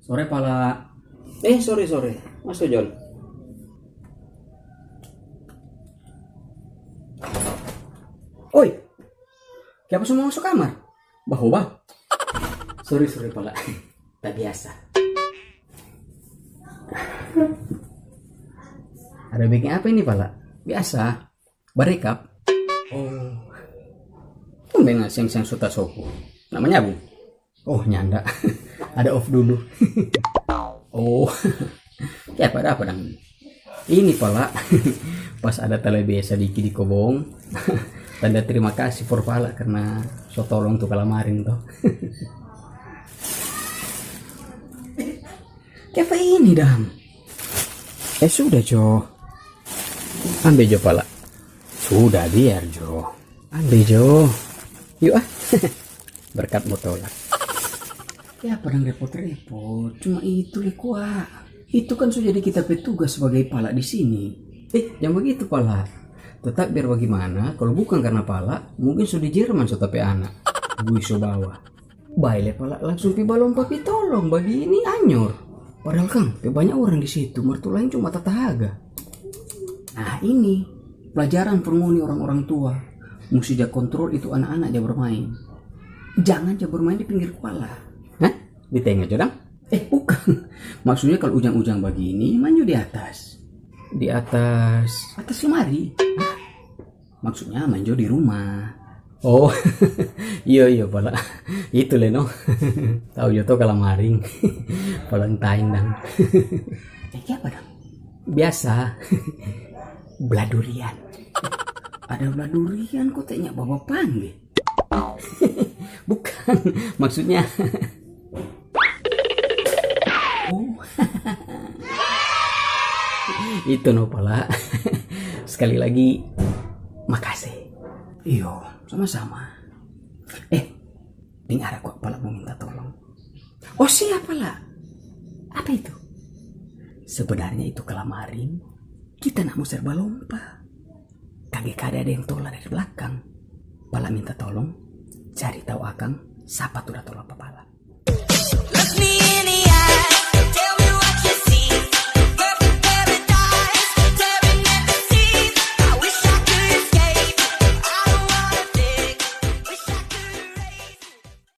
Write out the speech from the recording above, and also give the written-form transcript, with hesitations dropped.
Sore pala. Sore. Masuk Jon. Oi, kenapa semua masuk kamar? Bah. Sorry pala. Tak biasa. Ada bikin apa ini pala? Biasa. Barekap. Oh. Tumben siang-siang suta sopo. Namanya Bu? Oh, nyanda. Ada off dulu. Oh. Ya apa dang? Ini pala. Pas ada tele biasa di kobong. Tanda terima kasih for pala karena so tolong tuh kalamarin toh. Apa ini dam? Sudah Jo. Ambil Jo pala. Sudah biar Jo. Ambil Jo. Yuk ah. Berkat motola. Ya padang repot-repot. Cuma itu lekua. Itu kan sudah jadi kita petugas sebagai pala di sini. Jangan begitu pala. Tetap biar bagaimana, kalau bukan karena pala, mungkin sudah di Jerman so tapi anak. Gue so bawa. Baile pala langsung pi balon papi tolong bagi ini anyor. Padahal kan banyak orang di situ, mertulain cuma tatahaga. Nah ini pelajaran permuni orang-orang tua. Mesti dia kontrol itu anak-anak dia bermain. Jangan dia bermain di pinggir kepala. Hah? Di tengah jodang? Bukan. Maksudnya kalau ujang-ujang begini, manju di atas. Di atas lemari. Hah? Maksudnya manjo di rumah. Oh, iya pala. Itu leno. Tahu yo to kalamaring. Valentine dang. Apa dong? Biasa. Beladurian. Ada beladurian kok tanya bawa panggil. Bukan, maksudnya. Oh. Itu no pala. Sekali lagi makasih. Iyo, sama-sama. Dengar aku pala mau minta tolong. Oh siapa lah? Apa itu? Sebenarnya itu kalamarin. Kita nak mau serba lompa. Kagak ada yang tolak dari belakang. Pala minta tolong. Cari tahu akang. Siapa tuh tolak pala.